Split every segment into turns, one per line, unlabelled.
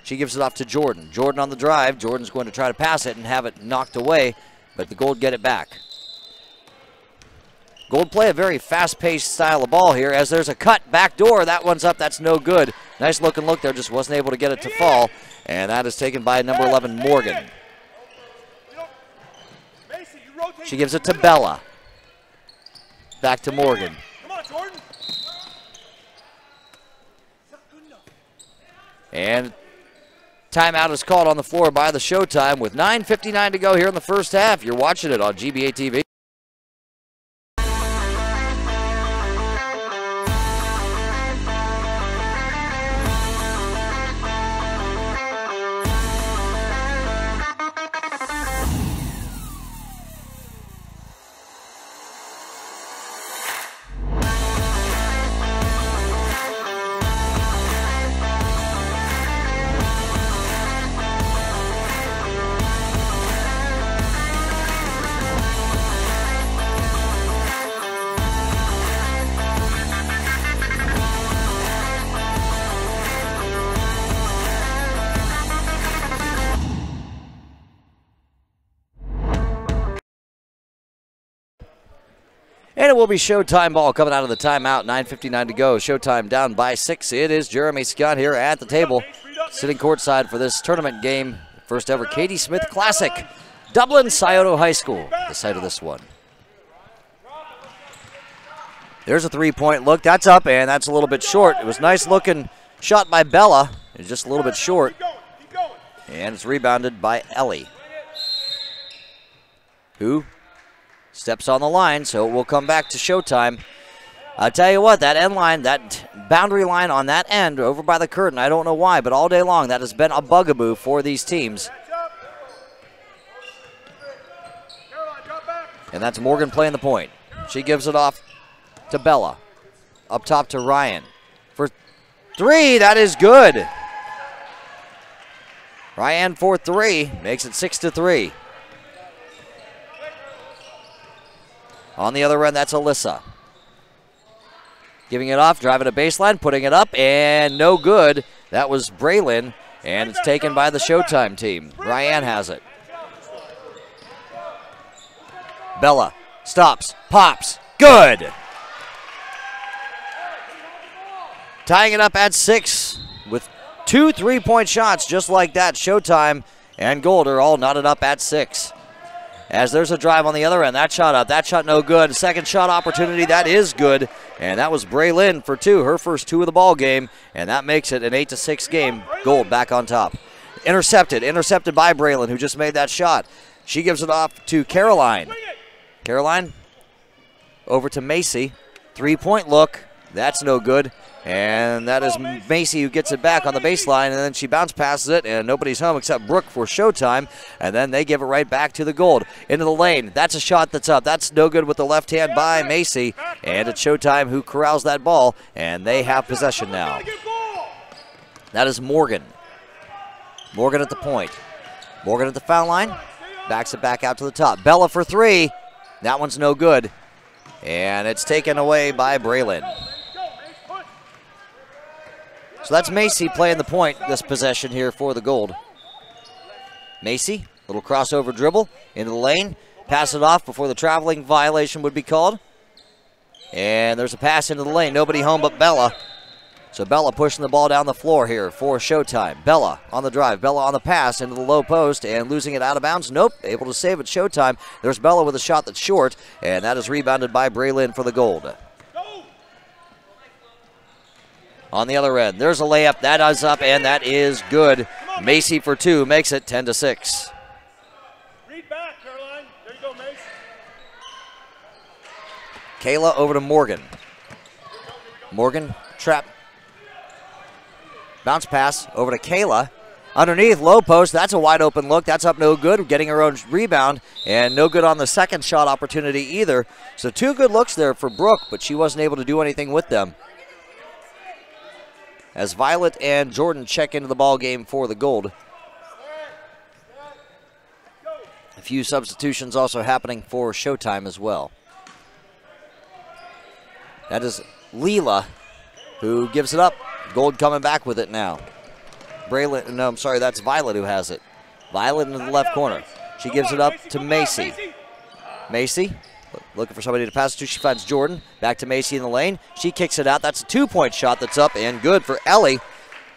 She gives it off to Jordan. Jordan on the drive. Jordan's going to try to pass it and have it knocked away, but the Gold get it back. Gold play a very fast-paced style of ball here as there's a cut back door. That one's up. That's no good. Nice looking look there. Just wasn't able to get it to fall. And that is taken by number 11, Morgan. She gives it to Bella. Back to Morgan. And timeout is called on the floor by the Showtime with 9:59 to go here in the first half. You're watching it on GBA-TV. And it will be Showtime ball coming out of the timeout. 9:59 to go. Showtime down by 6. It is Jeremy Scott here at the table, sitting courtside for this tournament game. First ever Katie Smith Classic. Dublin, Scioto High School, the site of this one. There's a three-point look. That's up, and that's a little bit short. It was nice looking shot by Bella. It was just a little bit short. And it's rebounded by Ellie, who steps on the line, so it will come back to Showtime. I'll tell you what, that end line, that boundary line on that end over by the curtain, I don't know why, but all day long that has been a bugaboo for these teams. And that's Morgan playing the point. She gives it off to Bella. Up top to Ryan. For three, that is good. Ryan for three, makes it 6-3. On the other end, that's Alyssa. Giving it off, driving a baseline, putting it up, and no good. That was Braylon, and it's taken by the Showtime team. Ryan has it. Bella stops, pops, good. Tying it up at 6 with 2 3-point shots just like that. Showtime and Gold are all knotted up at 6. As there's a drive on the other end. That shot up. That shot no good. Second shot opportunity. That is good. And that was Braylon for 2. Her first 2 of the ball game. And that makes it an 8-6 game. Gold back on top. Intercepted. Intercepted by Braylon, who just made that shot. She gives it off to Caroline. Caroline over to Macy. 3-point look. That's no good. And that is Macy who gets it back on the baseline, and then she bounce passes it, and nobody's home except Brooke for Showtime, and then they give it right back to the Gold. Into the lane. That's a shot that's up. That's no good with the left hand by Macy, and it's Showtime who corrals that ball, and they have possession now. That is Morgan. Morgan at the point. Morgan at the foul line. Backs it back out to the top. Bella for 3. That one's no good, and it's taken away by Braylon. So that's Macy playing the point this possession here for the Gold. Macy, little crossover dribble into the lane. Pass it off before the traveling violation would be called. And there's a pass into the lane. Nobody home but Bella. So Bella pushing the ball down the floor here for Showtime. Bella on the drive. Bella on the pass into the low post and losing it out of bounds. Nope, able to save it. Showtime. There's Bella with a shot that's short. And that is rebounded by Braylon for the Gold. On the other end, there's a layup. That is up, and that is good. Macy for 2 makes it 10-6.
Read back, Caroline. There you go, Mace.
Kayla over to Morgan. Morgan, trap. Bounce pass over to Kayla. Underneath, low post. That's a wide open look. That's up no good. Getting her own rebound, and no good on the second shot opportunity either. So 2 good looks there for Brooke, but she wasn't able to do anything with them. As Violet and Jordan check into the ball game for the Gold. A few substitutions also happening for Showtime as well. That is Leela, who gives it up. Gold coming back with it now. Braylon, no, I'm sorry, that's Violet who has it. Violet in the left corner. She gives it up to Macy. Macy, looking for somebody to pass it to. She finds Jordan. Back to Macy in the lane. She kicks it out. That's a 2-point shot that's up and good for Ellie.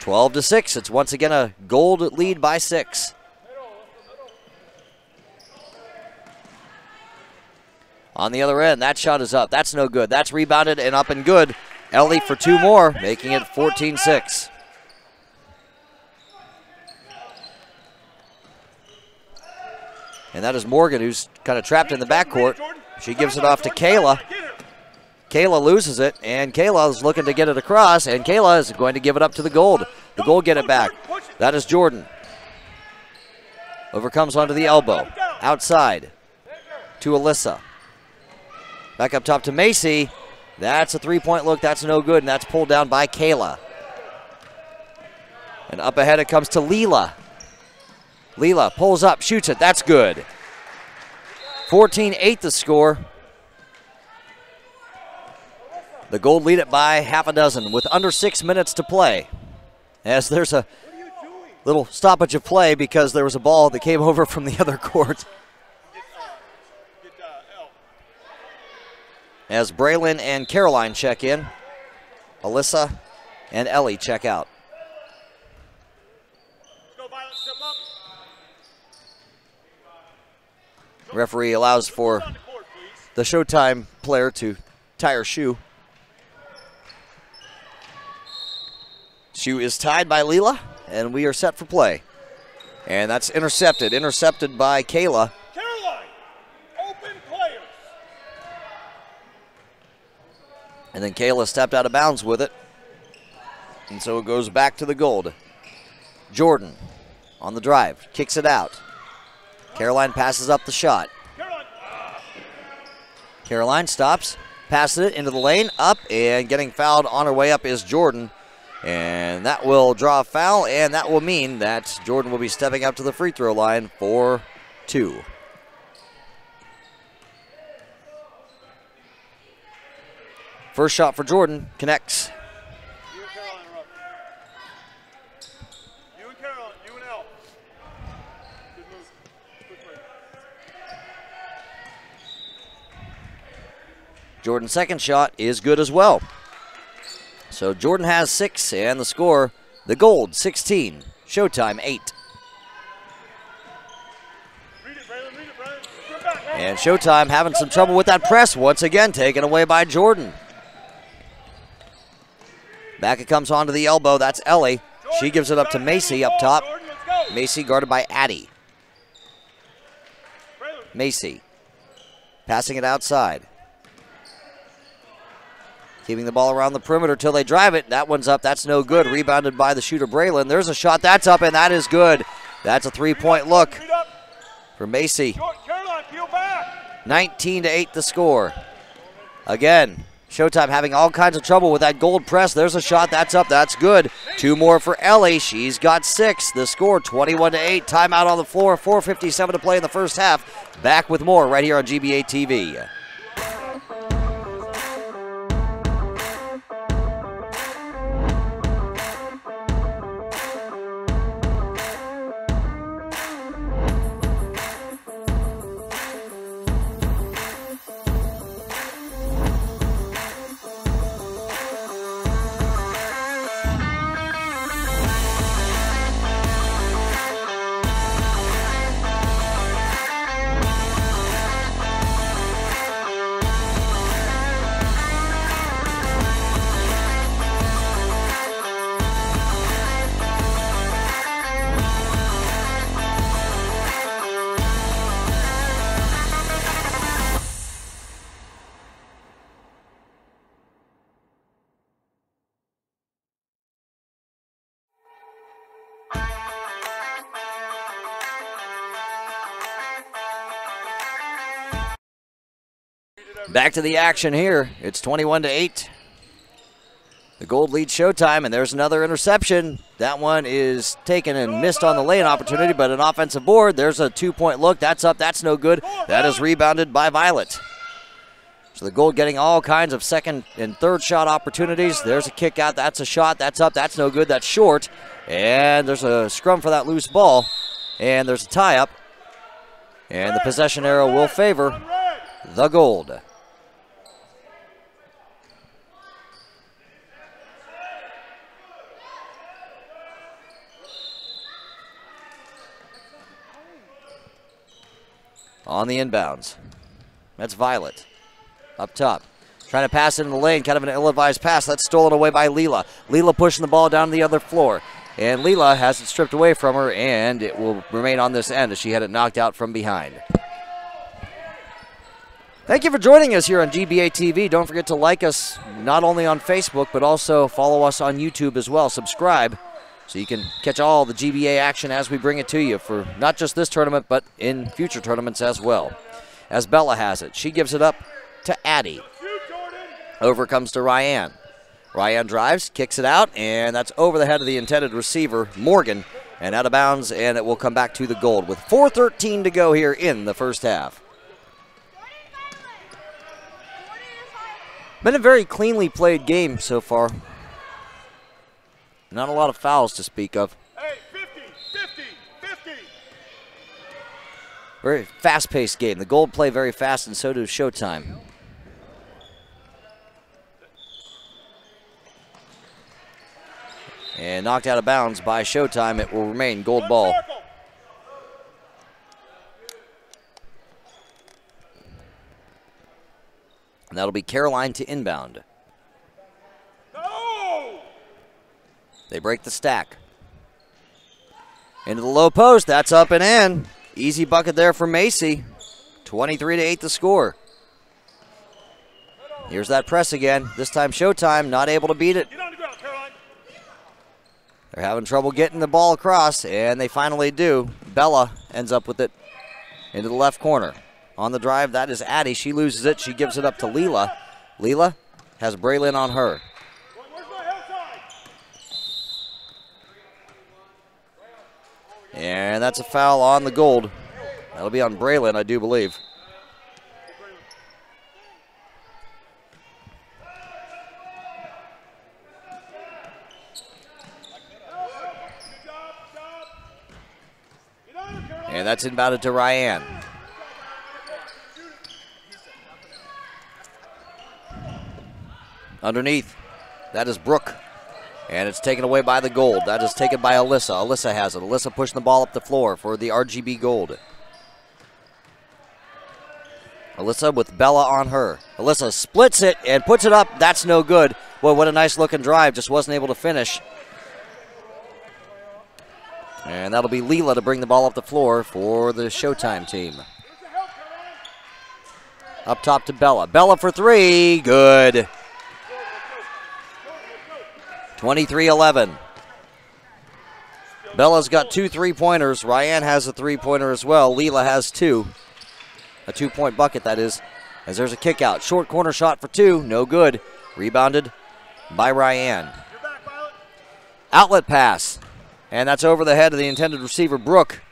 12-6. It's once again a gold lead by 6. On the other end, that shot is up. That's no good. That's rebounded and up and good. Ellie for 2 more, making it 14-6. And that is Morgan, who's kind of trapped in the backcourt. She gives it off to Kayla. Kayla loses it, and Kayla is looking to get it across, and Kayla is going to give it up to the Gold. The Gold get it back. That is Jordan. Overcomes onto the elbow. Outside to Alyssa. Back up top to Macy. That's a 3-point look. That's no good, and that's pulled down by Kayla. And up ahead it comes to Leela. Leela pulls up, shoots it. That's good. 14-8 the score. The Gold lead it by half a dozen with under 6 minutes to play. As there's a little stoppage of play because there was a ball that came over from the other court. As Braylon and Caroline check in, Alyssa and Ellie check out. Referee allows for the Showtime player to tie her shoe. Shoe is tied by Leela, and we are set for play. And that's intercepted by Kayla.
Caroline, open players.
And then Kayla stepped out of bounds with it. And so it goes back to the Gold. Jordan on the drive, kicks it out. Caroline passes up the shot. Caroline stops, passes it into the lane, up, and getting fouled on her way up is Jordan. And that will draw a foul, and that will mean that Jordan will be stepping up to the free throw line for 2. First shot for Jordan connects.
You and Caroline are up. You and Caroline, you and Elle. Good move. Quick break.
Jordan's second shot is good as well. So Jordan has 6, and the score, the Gold 16, Showtime 8. And Showtime having some trouble with that press, once again taken away by Jordan. Back it comes onto the elbow, that's Ellie. She gives it up to Macy up top. Macy guarded by Addie. Macy passing it outside. Keeping the ball around the perimeter till they drive it. That one's up. That's no good. Rebounded by the shooter, Braylon. There's a shot. That's up, and that is good. That's a 3-point look for Macy. 19-8 the score. Again, Showtime having all kinds of trouble with that Gold press. There's a shot. That's up. That's good. 2 more for Ellie. She's got 6. The score, 21-8. Timeout on the floor. 4:57 to play in the first half. Back with more right here on GBA-TV. Back to the action here. It's 21-8. The Gold leads Showtime, and there's another interception. That one is taken and missed on the lane opportunity, but an offensive board. There's a 2-point look. That's up. That's no good. That is rebounded by Violet. So the Gold getting all kinds of second and third shot opportunities. There's a kick out. That's a shot. That's up. That's no good. That's short. And there's a scrum for that loose ball. And there's a tie-up. And the possession arrow will favor the Gold. On the inbounds. That's Violet. Up top. Trying to pass it in the lane. Kind of an ill-advised pass. That's stolen away by Leela. Leela pushing the ball down the other floor. And Leela has it stripped away from her, and it will remain on this end as she had it knocked out from behind. Thank you for joining us here on GBA-TV. Don't forget to like us not only on Facebook, but also follow us on YouTube as well. Subscribe so you can catch all the GBA action as we bring it to you for not just this tournament, but in future tournaments as well. As Bella has it, she gives it up to Addie. Over comes to Ryan. Ryan drives, kicks it out, and that's over the head of the intended receiver, Morgan, and out of bounds, and it will come back to the Gold with 4:13 to go here in the first half. Been a very cleanly played game so far. Not a lot of fouls to speak of.
Hey, 50, 50, 50.
Very fast-paced game. The Gold play very fast, and so does Showtime. And knocked out of bounds by Showtime. It will remain Gold ball. And that'll be Caroline to inbound.
No!
They break the stack. Into the low post. That's up and in. Easy bucket there for Macy. 23-8 the score. Here's that press again. This time Showtime not able to beat it.
Get on the ground, Caroline.
They're having trouble getting the ball across, and they finally do. Bella ends up with it into the left corner. On the drive, that is Addie. She loses it. She gives it up to Leela. Leela has Braylon on her.
Where's my outside?
And that's a foul on the Gold. That'll be on Braylon, I do believe. And that's inbounded to Ryan. Underneath, that is Brooke. And it's taken away by the Gold. That is taken by Alyssa. Alyssa has it. Alyssa pushing the ball up the floor for the RGB Gold. Alyssa with Bella on her. Alyssa splits it and puts it up. That's no good. Boy, what a nice looking drive. Just wasn't able to finish. And that'll be Leela to bring the ball up the floor for the Showtime team. Up top to Bella. Bella for three. Good. 23-11. Bella's got 2 3-pointers. Ryan has a 3-pointer as well. Leela has 2. A 2-point bucket, that is. As there's a kick out. Short corner shot for 2. No good. Rebounded by Ryan. Outlet pass. And that's over the head of the intended receiver, Brooke.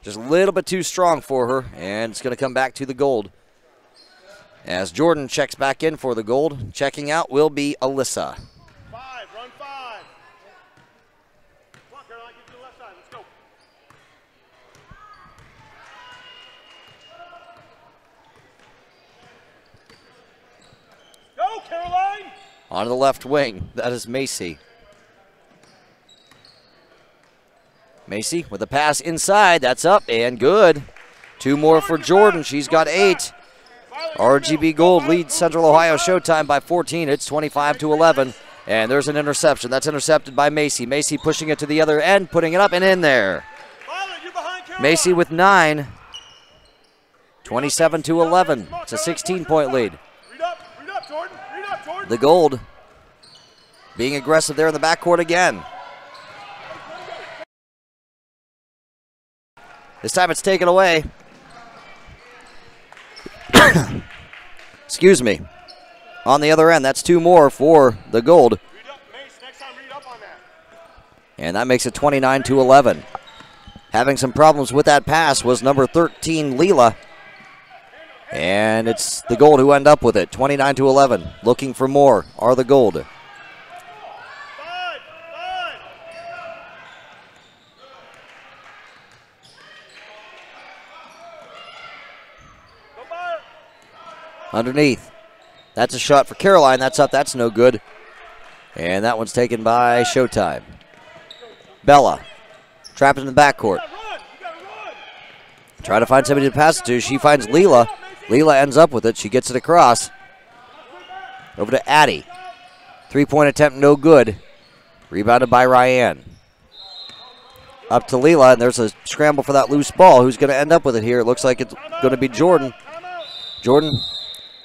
Just a little bit too strong for her. And it's going to come back to the Gold. As Jordan checks back in for the Gold. Checking out will be Alyssa.
Run 5. Come on, Caroline, get to the left side. Let's go. Go, Caroline!
On the left wing, that is Macy. Macy with a pass inside. That's up and good. 2 more for Jordan. She's got 8. RGB Gold leads Central Ohio Showtime by 14. It's 25-11. And there's an interception. That's intercepted by Macy. Macy pushing it to the other end, putting it up and in there. Macy with 9. 27-11. It's a 16-point lead. The Gold being aggressive there in the backcourt again. This time it's taken away. Excuse me. On the other end, that's 2 more for the Gold. And that makes it 29-11. Having some problems with that pass was number 13, Leela. And it's the Gold who end up with it, 29-11. Looking for more are the Gold. Underneath. That's a shot for Caroline. That's up. That's no good. And that one's taken by Showtime. Bella. Trapped in the backcourt. Try to find somebody to pass it to. She finds Leela. Leela ends up with it. She gets it across. Over to Addie. Three-point attempt, no good. Rebounded by Ryan. Up to Leela, and there's a scramble for that loose ball. Who's going to end up with it here? It looks like it's going to be Jordan. Jordan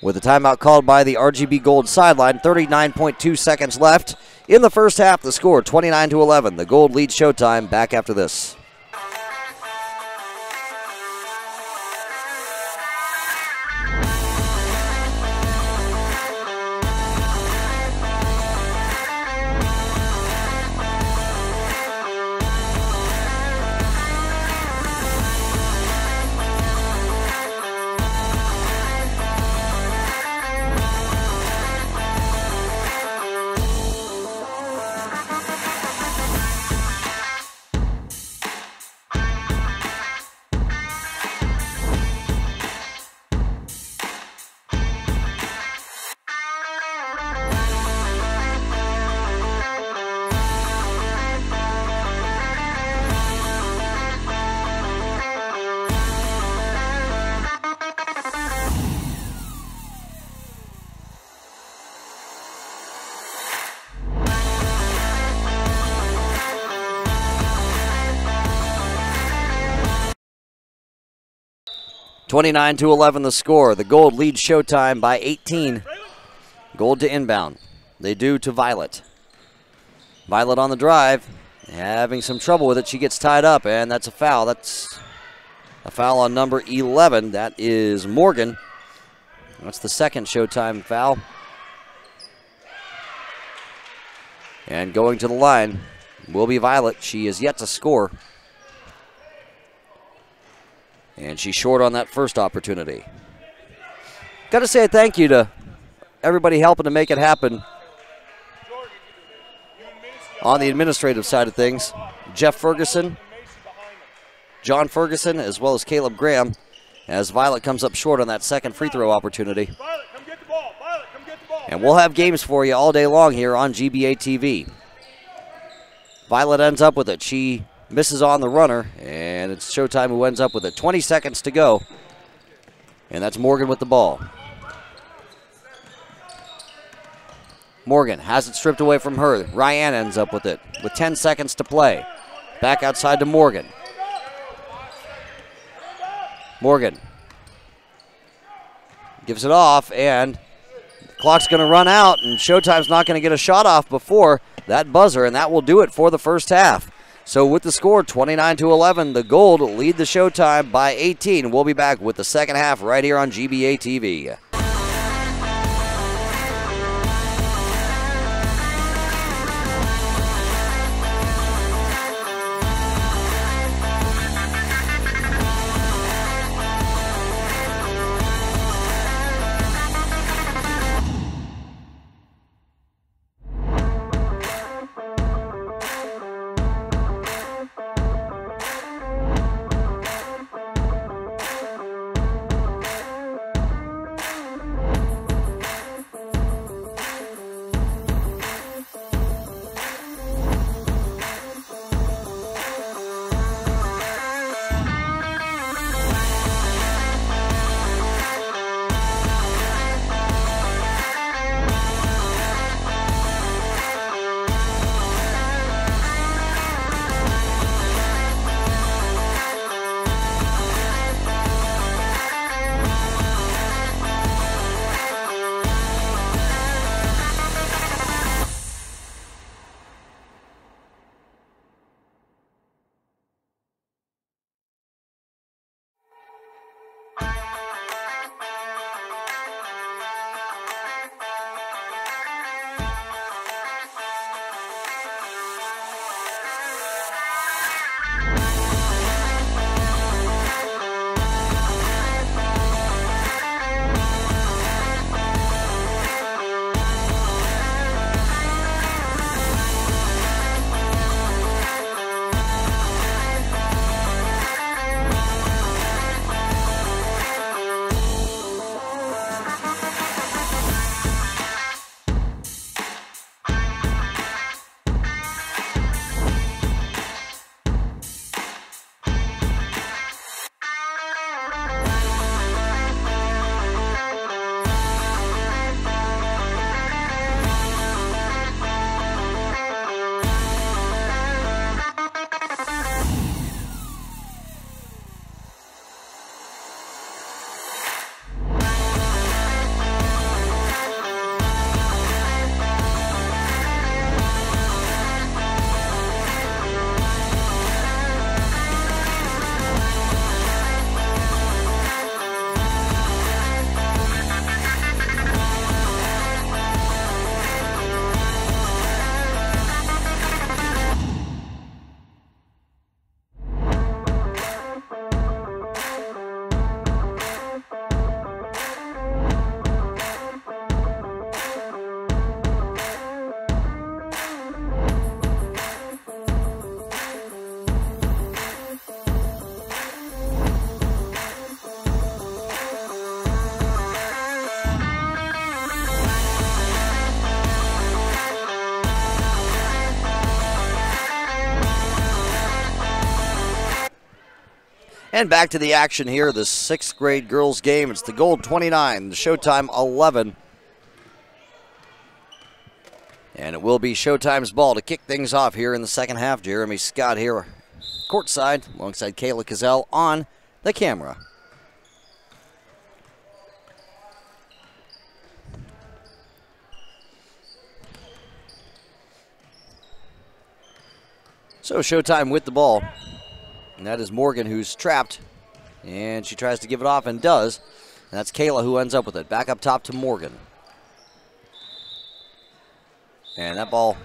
with a timeout called by the RGB Gold sideline. 39.2 seconds left in the first half. The score, 29-11. The Gold leads Showtime. Back after this. (29-11) the score. The Gold leads Showtime by 18. Gold to inbound. They do to Violet. Violet on the drive, having some trouble with it. She gets tied up, and that's a foul. That's a foul on number 11. That is Morgan. That's the second Showtime foul. And going to the line will be Violet. She is yet to score. And she's short on that first opportunity. Got to say a thank you to everybody helping to make it happen on the administrative side of things. Jeff Ferguson, John Ferguson, as well as Caleb Graham, as Violet comes up short on that second free throw opportunity. And we'll have games for you all day long here on GBA-TV. Violet ends up with it. She misses on the runner, and it's Showtime who ends up with it. 20 seconds to go, and that's Morgan with the ball. Morgan has it stripped away from her. Ryan ends up with it with 10 seconds to play. Back outside to Morgan. Morgan gives it off, and the clock's going to run out, and Showtime's not going to get a shot off before that buzzer, and that will do it for the first half. So with the score, 29-11, the Gold lead the Showtime by 18. We'll be back with the second half right here on GBA-TV. And back to the action here, the 6th grade girls game. It's the Gold 29, the Showtime 11. And it will be Showtime's ball to kick things off here in the second half. Jeremy Scott here courtside alongside Kayla Cazell on the camera. So Showtime with the ball. And that is Morgan who's trapped. And she tries to give it off and does. And that's Kayla who ends up with it. Back up top to Morgan. And that ball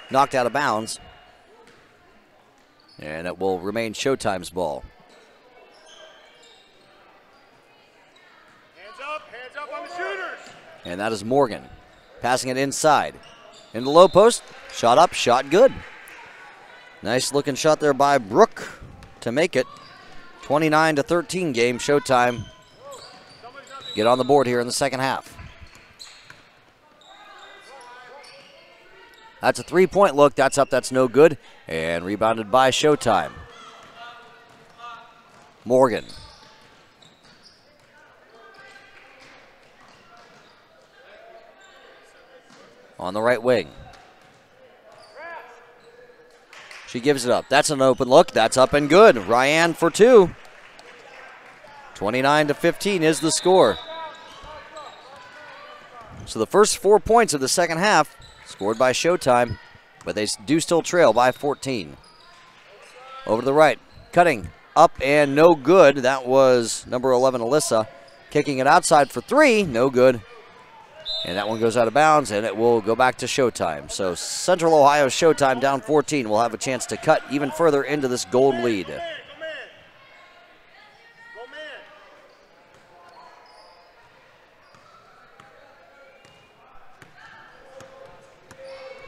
knocked out of bounds. And it will remain Showtime's ball.
Hands up on the shooters.
And that is Morgan passing it inside. In the low post, shot up, shot good. Nice looking shot there by Brooke to make it 29-13 game. Showtime get on the board here in the second half. That's a three-point look. That's up. That's no good. And rebounded by Showtime. Morgan. On the right wing. She gives it up. That's an open look. That's up and good. Ryan for two. 29-15 is the score. So the first 4 points of the second half scored by Showtime, but they do still trail by 14. Over to the right. Cutting up and no good. That was number 11, Alyssa. Kicking it outside for three. No good. And that one goes out of bounds, and it will go back to Showtime. So Central Ohio Showtime down 14 will have a chance to cut even further into this gold lead.
Go man.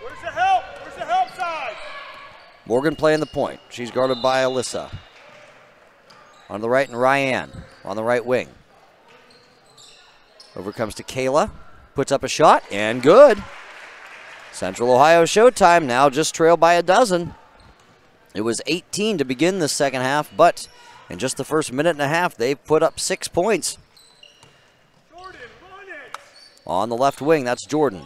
Where's the help? Where's the help side?
Morgan playing the point. She's guarded by Alyssa. On the right, and Ryan on the right wing. Over comes to Kayla. Puts up a shot, and good. Central Ohio Showtime now just trailed by a dozen. It was 18 to begin the second half, but in just the first minute and a half, they've put up 6 points.
Jordan, run it.
On the left wing, that's Jordan.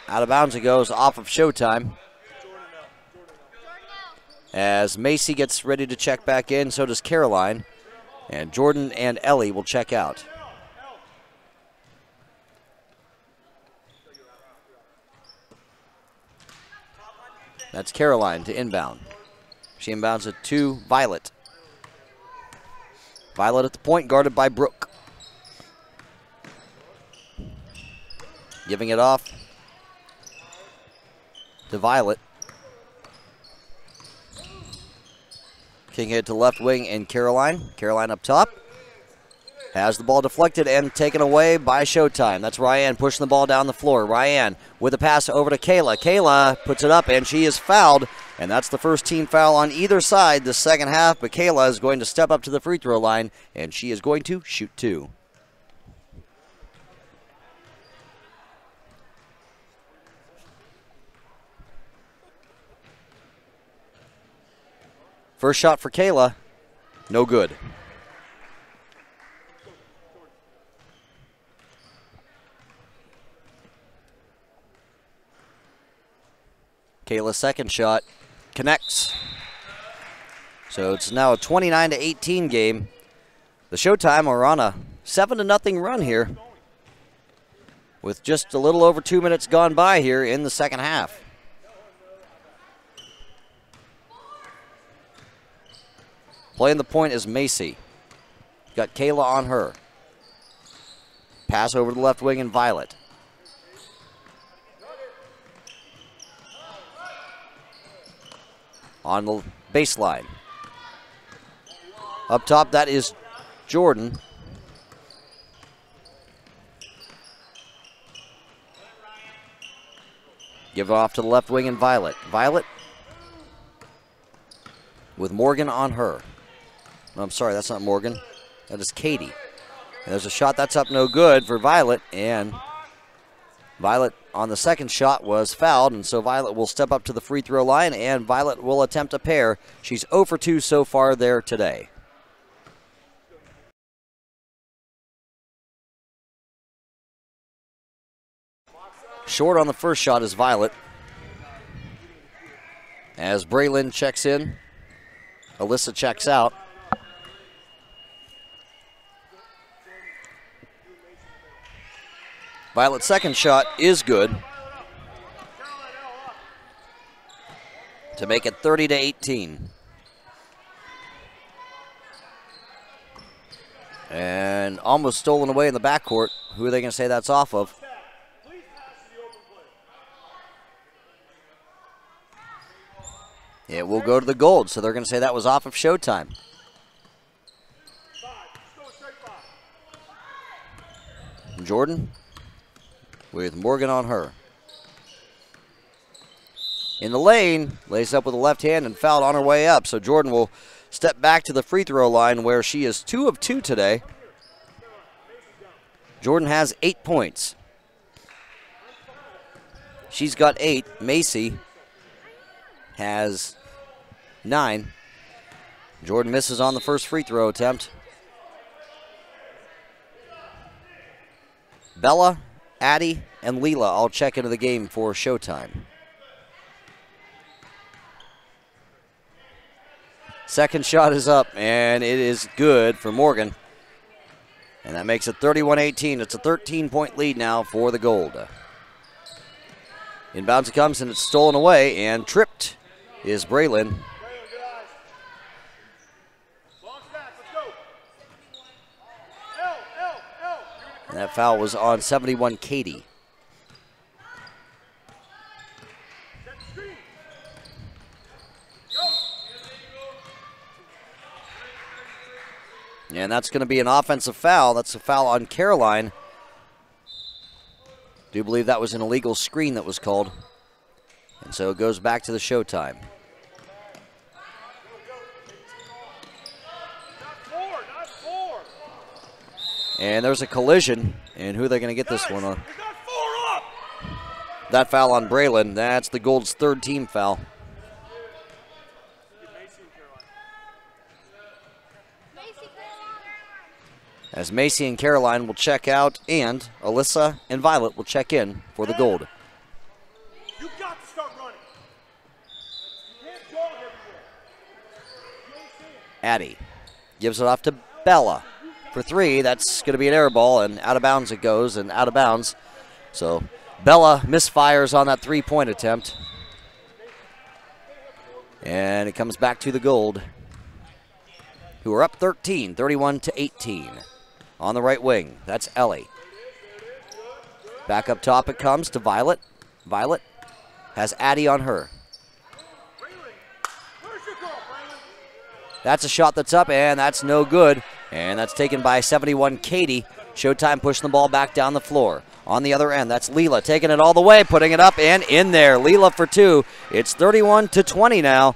Out of bounds it goes, off of Showtime. As Macy gets ready to check back in, so does Caroline. And Jordan and Ellie will check out. That's Caroline to inbound. She inbounds it to Violet. Violet at the point, guarded by Brooke. Giving it off to Violet. Kicking it to left wing and Caroline. Caroline up top. Has the ball deflected and taken away by Showtime. That's Ryan pushing the ball down the floor. Ryan with a pass over to Kayla. Kayla puts it up and she is fouled. And that's the first team foul on either side this second half. But Kayla is going to step up to the free throw line and she is going to shoot two. First shot for Kayla, no good. Kayla's second shot connects. So it's now a 29-18 game. The Showtime are on a 7-0 run here with just a little over 2 minutes gone by here in the second half. Playing the point is Macy. Got Kayla on her. Pass over to the left wing and Violet. On the baseline. Up top, that is Jordan. Give it off to the left wing and Violet. Violet with Morgan on her. No, I'm sorry, that's not Morgan. That is Katie. And there's a shot that's up no good for Violet, and Violet on the second shot was fouled, and so Violet will step up to the free throw line, and Violet will attempt a pair. She's 0 for 2 so far there today. Short on the first shot is Violet. As Braylon checks in, Alyssa checks out. Violet's second shot is good to make it 30-18. And almost stolen away in the backcourt. Who are they going to say that's off of? It will go to the Gold, so they're going to say that was off of Showtime. Jordan with Morgan on her. In the lane, lays up with the left hand and fouled on her way up. So Jordan will step back to the free throw line where she is 2 of 2 today. Jordan has 8 points. She's got 8. Macy has 9. Jordan misses on the first free throw attempt. Bella, Addie, and Leela all check into the game for Showtime. Second shot is up, and it is good for Morgan. And that makes it 31-18. It's a 13-point lead now for the Gold. Inbounds it comes, and it's stolen away, and tripped is Braylon. And that foul was on 71, Katie. And that's going to be an offensive foul. That's a foul on Caroline. Do believe that was an illegal screen that was called. And so it goes back to the Showtime. And there's a collision, and who are they going to get this one on? That foul on Braylon, that's the Gold's third team foul. As Macy and Caroline will check out, and Alyssa and Violet will check in for the Gold.
You got to start running. You can't jog everywhere.
Addie gives it off to Bella for 3. That's going to be an air ball, and out of bounds it goes, and out of bounds. So Bella misfires on that 3-point attempt. And it comes back to the Gold, who are up 13, 31-18. On the right wing, that's Ellie. Back up top it comes to Violet. Violet has Addie on her. That's a shot that's up, and that's no good. And that's taken by 71, Katie. Showtime pushing the ball back down the floor. On the other end, that's Leela taking it all the way, putting it up and in there. Leela for 2. It's 31-20 now.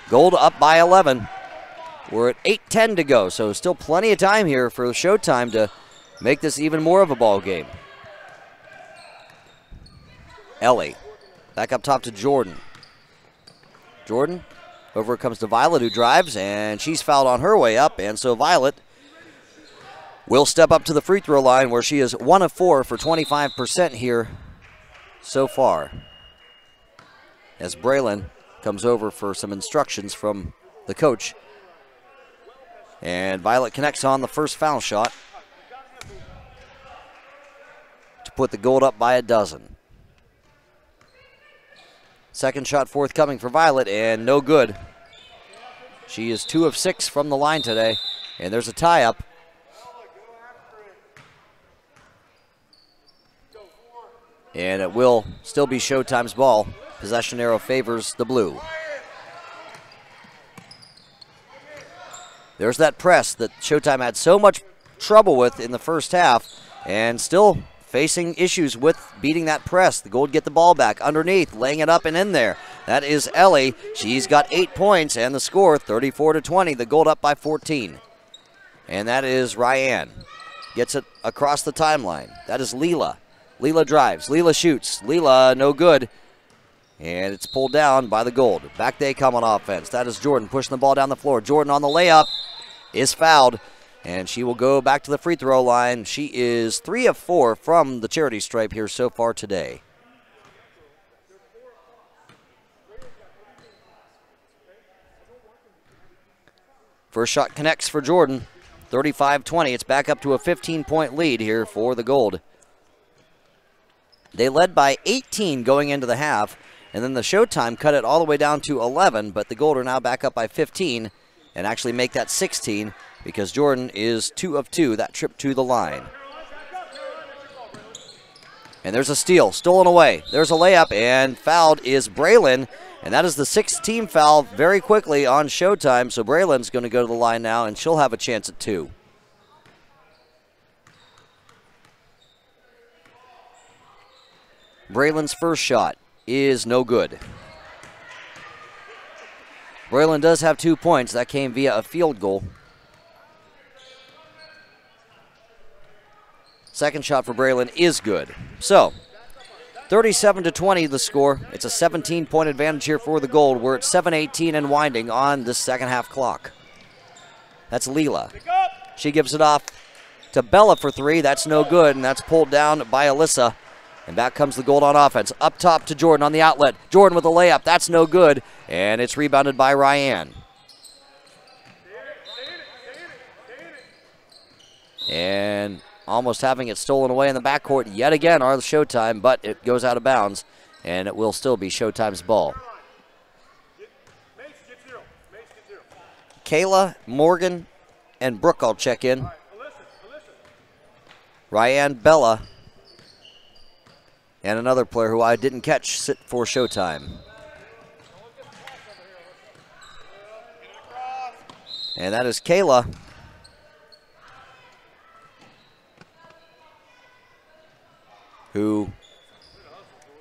Gold up by 11. We're at 8:10 to go, so still plenty of time here for Showtime to make this even more of a ball game. Ellie, back up top to Jordan. Jordan, over it comes to Violet, who drives, and she's fouled on her way up, and so Violet will step up to the free throw line where she is 1 of 4 for 25% here so far. As Braylon comes over for some instructions from the coach. And Violet connects on the first foul shot to put the Gold up by 12. Second shot forthcoming for Violet, and no good. She is 2 of 6 from the line today, and there's a tie-up. And it will still be Showtime's ball. Possession arrow favors the blue. There's that press that Showtime had so much trouble with in the first half, and still facing issues with beating that press. The Gold get the ball back underneath, laying it up and in there. That is Ellie. She's got 8 points, and the score 34-20. The Gold up by 14. And that is Ryan. Gets it across the timeline. That is Leela. Leela drives. Leela shoots. Leela, no good. And it's pulled down by the Gold. Back they come on offense. That is Jordan pushing the ball down the floor. Jordan on the layup is fouled. And she will go back to the free throw line. She is 3 of 4 from the charity stripe here so far today. First shot connects for Jordan. 35-20. It's back up to a 15-point lead here for the Gold. They led by 18 going into the half, and then the Showtime cut it all the way down to 11, but the Gold are now back up by 15 and actually make that 16 because Jordan is 2 of 2, that trip to the line. And there's a steal, stolen away. There's a layup, and fouled is Braylon, and that is the 6th team foul very quickly on Showtime, so Braylon's going to go to the line now, and she'll have a chance at 2. Braylon's first shot is no good. Braylon does have 2 points. That came via a field goal. Second shot for Braylon is good. So, 37-20 the score. It's a 17-point advantage here for the Gold. We're at 7:18 and winding on this second half clock. That's Leela. She gives it off to Bella for 3. That's no good, and that's pulled down by Alyssa. And back comes the Gold on offense. Up top to Jordan on the outlet. Jordan with a layup. That's no good, and it's rebounded by Ryan. And almost having it stolen away in the backcourt yet again are the Showtime, but it goes out of bounds, and it will still be Showtime's ball. Kayla, Morgan, and Brooke all check in. Ryan, Bella, and another player who I didn't catch sit for Showtime. And that is Kayla. Who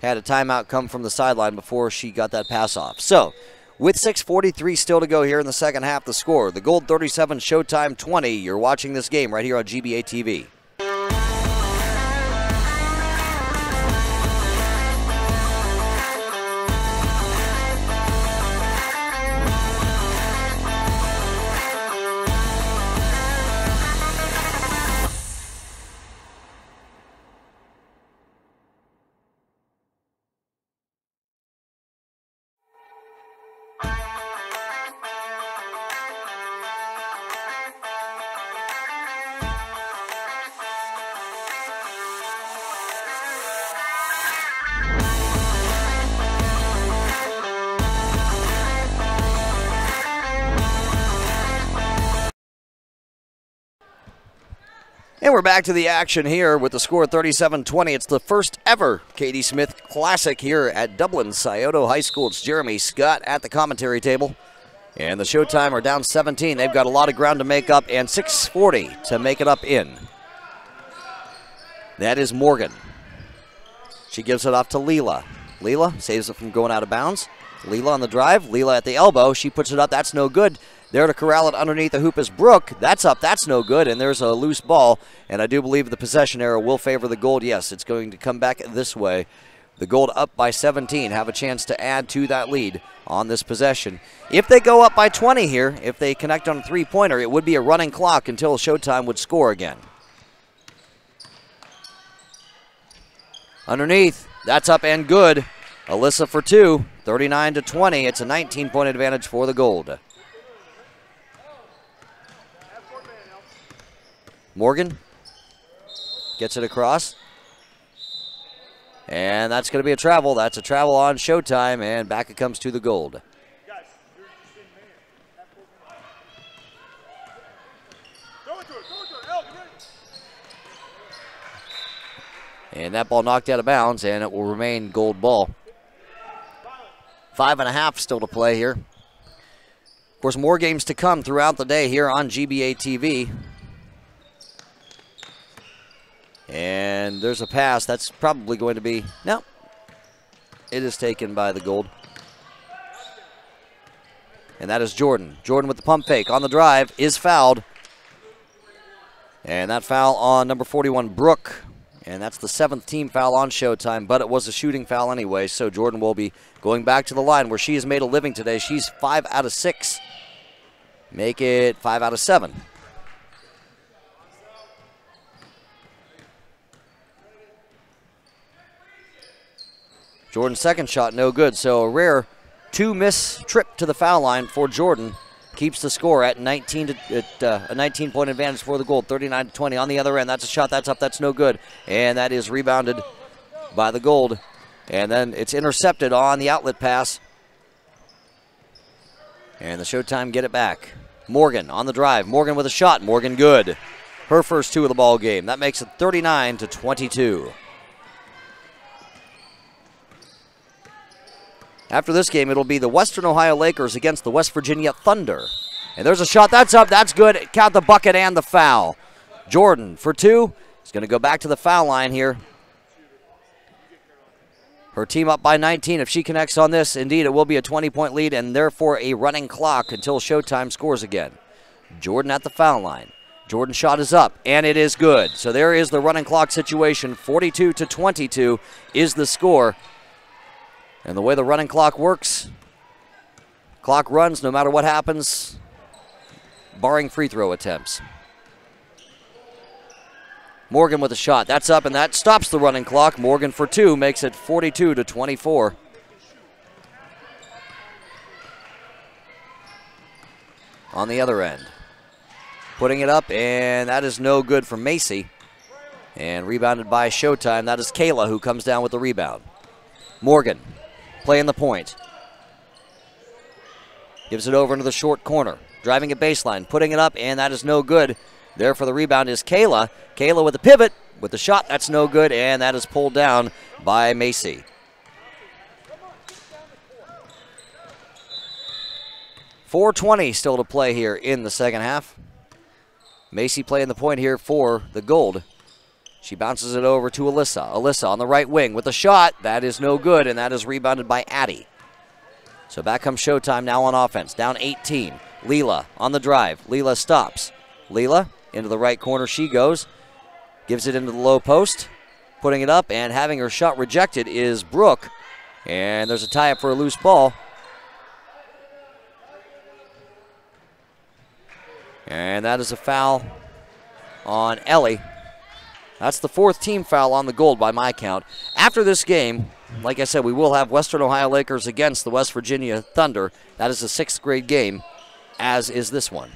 had a timeout come from the sideline before she got that pass off. So, with 6:43 still to go here in the second half, the score, the Gold 37, Showtime 20. You're watching this game right here on GBA-TV. And we're back to the action here with the score 37-20. It's the first ever Katie Smith Classic here at Dublin Scioto High School. It's Jeremy Scott at the commentary table. And the Showtime are down 17. They've got a lot of ground to make up and 6:40 to make it up in. That is Morgan. She gives it off to Leela. Leela saves it from going out of bounds. Leela on the drive. Leela at the elbow. She puts it up. That's no good. There to corral it underneath the hoop is Brooke. That's up. That's no good. And there's a loose ball. And I do believe the possession arrow will favor the Gold. Yes, it's going to come back this way. The Gold up by 17. Have a chance to add to that lead on this possession. If they go up by 20 here, if they connect on a three-pointer, it would be a running clock until Showtime would score again. Underneath. That's up and good. Alyssa for 2. 39-20. It's a 19-point advantage for the Gold. Morgan gets it across. And that's going to be a travel. That's a travel on Showtime, and back it comes to the Gold. And that ball knocked out of bounds, and it will remain Gold ball. 5.5 still to play here. Of course, more games to come throughout the day here on GBA-TV. And there's a pass. That's probably going to be, no, it is taken by the Gold. And that is Jordan. Jordan with the pump fake on the drive is fouled. And that foul on number 41, Brooke. And that's the 7th team foul on Showtime, but it was a shooting foul anyway, so Jordan will be going back to the line where she has made a living today. She's 5 out of 6. Make it 5 out of 7. Jordan's second shot, no good, so a rare 2-miss trip to the foul line for Jordan. Keeps the score at a 19-point advantage for the Gold, 39-20 on the other end. That's a shot, that's up, that's no good. And that is rebounded by the Gold. And then it's intercepted on the outlet pass. And the Showtime get it back. Morgan on the drive. Morgan with a shot. Morgan good. Her first 2 of the ball game. That makes it 39-22. After this game, it'll be the Western Ohio Lakers against the West Virginia Thunder. And there's a shot. That's up. That's good. Count the bucket and the foul. Jordan for 2. He's going to go back to the foul line here. Her team up by 19. If she connects on this, indeed, it will be a 20-point lead and therefore a running clock until Showtime scores again. Jordan at the foul line. Jordan's shot is up, and it is good. So there is the running clock situation. 42-22 is the score. And the way the running clock works, clock runs no matter what happens, barring free throw attempts. Morgan with a shot. That's up, and that stops the running clock. Morgan for 2 makes it 42-24. On the other end. Putting it up, and that is no good for Macy. And rebounded by Showtime. That is Kayla who comes down with the rebound. Morgan playing the point. Gives it over into the short corner. Driving it baseline, putting it up, and that is no good. There for the rebound is Kayla. Kayla with the pivot, with the shot, that's no good, and that is pulled down by Macy. .420 still to play here in the second half. Macy playing the point here for the Gold. She bounces it over to Alyssa. Alyssa on the right wing with a shot. That is no good, and that is rebounded by Addie. So back comes Showtime now on offense. Down 18. Leela on the drive. Leela stops. Leela into the right corner she goes. Gives it into the low post. Putting it up and having her shot rejected is Brooke. And there's a tie-up for a loose ball. And that is a foul on Ellie. That's the 4th team foul on the Gold by my count. After this game, like I said, we will have Western Ohio Lakers against the West Virginia Thunder. That is a 6th grade game, as is this one.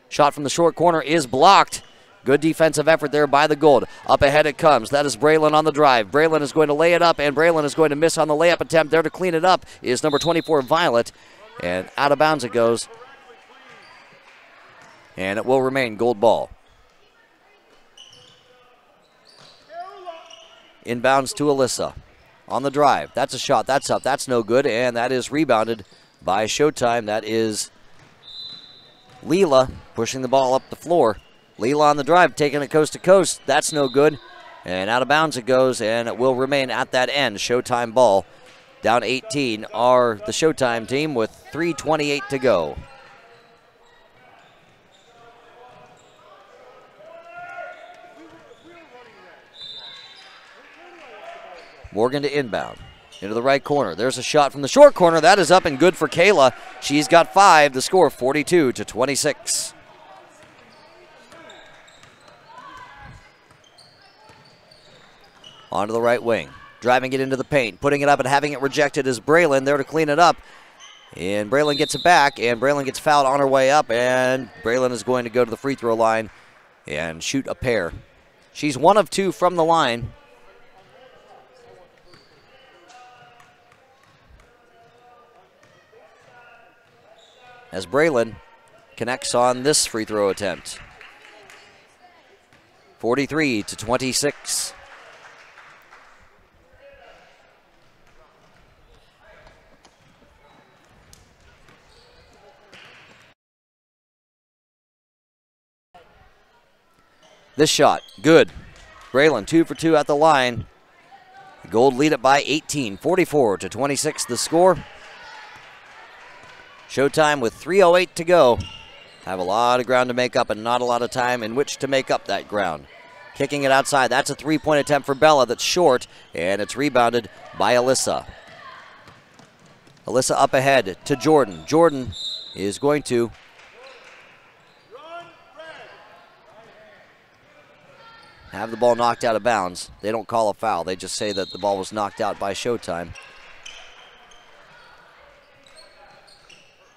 Shot from the short corner is blocked. Good defensive effort there by the Gold. Up ahead it comes. That is Braylon on the drive. Braylon is going to lay it up, and Braylon is going to miss on the layup attempt. There to clean it up is number 24, Violet. And out of bounds it goes. And it will remain Gold ball. Inbounds to Alyssa. On the drive. That's a shot. That's up. That's no good. And that is rebounded by Showtime. That is Leela pushing the ball up the floor. Leela on the drive, taking it coast to coast. That's no good. And out of bounds it goes, and it will remain at that end. Showtime ball. Down 18 are the Showtime team with 3:28 to go. Morgan to inbound. Into the right corner. There's a shot from the short corner. That is up and good for Kayla. She's got 5. The score 42-26. On to the right wing. Driving it into the paint. Putting it up and having it rejected is Braylon there to clean it up. And Braylon gets it back. And Braylon gets fouled on her way up. And Braylon is going to go to the free throw line and shoot a pair. She's 1 of 2 from the line. As Braylon connects on this free throw attempt. 43-26. This shot, good. Braylon 2 for 2 at the line. Gold lead it by 18, 44-26 the score. Showtime with 3:08 to go. Have a lot of ground to make up and not a lot of time in which to make up that ground. Kicking it outside. That's a three-point attempt for Bella that's short, and it's rebounded by Alyssa. Alyssa up ahead to Jordan. Jordan is going to have the ball knocked out of bounds. They don't call a foul. They just say that the ball was knocked out by Showtime.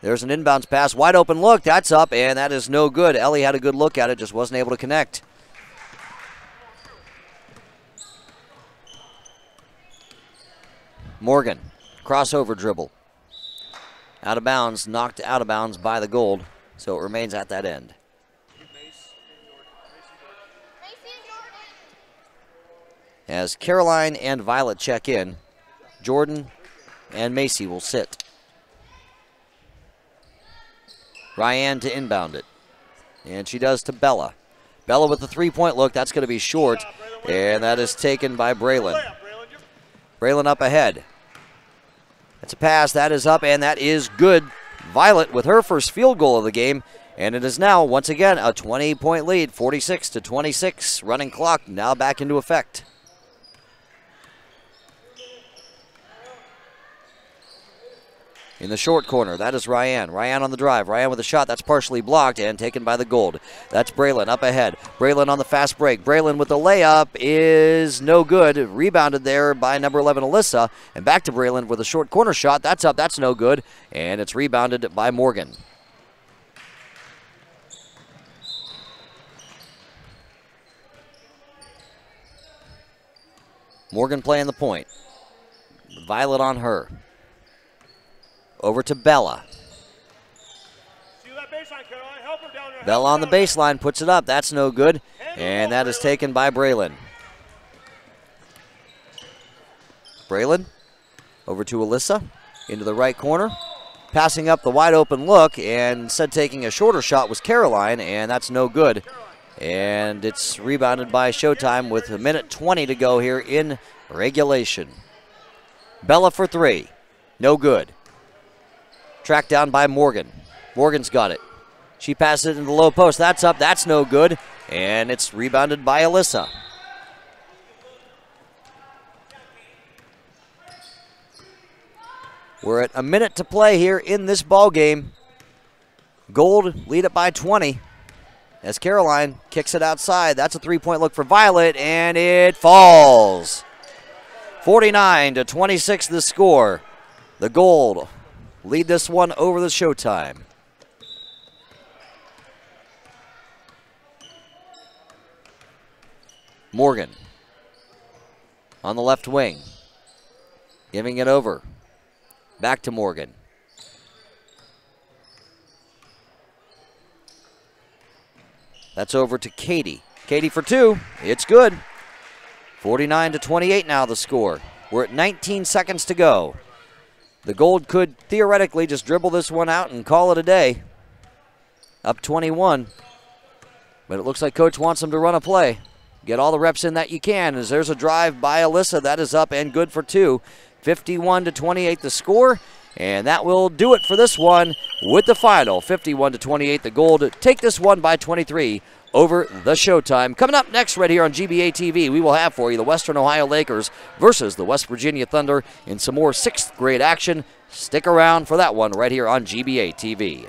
There's an inbounds pass. Wide open look. That's up, and that is no good. Ellie had a good look at it, just wasn't able to connect. Morgan, crossover dribble. Out of bounds, knocked out of bounds by the Gold, so it remains at that end. As Caroline and Violet check in, Jordan and Macy will sit. Ryan to inbound it, and she does to Bella. Bella with the three-point look, that's going to be short, and that is taken by Braylon. Braylon up ahead. That's a pass, that is up, and that is good. Violet with her first field goal of the game, and it is now, once again, a 20-point lead, 46-26. Running clock now back into effect. In the short corner, that is Ryan. Ryan on the drive. Ryan with a shot that's partially blocked and taken by the Gold. That's Braylon up ahead. Braylon on the fast break. Braylon with the layup is no good. Rebounded there by number 11, Alyssa. And back to Braylon with a short corner shot. That's up. That's no good. And it's rebounded by Morgan. Morgan playing the point. Violet on her. Over to Bella. Bella on the baseline, puts it up. That's no good. And that is taken by Braylon. Braylon over to Alyssa. Into the right corner. Passing up the wide open look. And instead taking a shorter shot was Caroline. And that's no good. And it's rebounded by Showtime with a minute 20 to go here in regulation. Bella for three. No good. Tracked down by Morgan. Morgan's got it. She passes it in the low post. That's up. That's no good. And it's rebounded by Alyssa. We're at a minute to play here in this ball game. Gold lead it by 20 as Caroline kicks it outside. That's a three-point look for Violet, and it falls. 49-26 the score. The Gold lead this one over the Showtime. Morgan on the left wing. Giving it over. Back to Morgan. That's over to Katie. Katie for two. It's good. 49-28 now the score. We're at 19 seconds to go. The Gold could theoretically just dribble this one out and call it a day. Up 21. But it looks like Coach wants them to run a play. Get all the reps in that you can, as there's a drive by Alyssa. That is up and good for two. 51-28 the score. And that will do it for this one with the final. 51-28, the Gold take this one by 23 over the Showtime. Coming up next right here on GBA-TV, we will have for you the Western Ohio Lakers versus the West Virginia Thunder in some more 6th grade action. Stick around for that one right here on GBA-TV.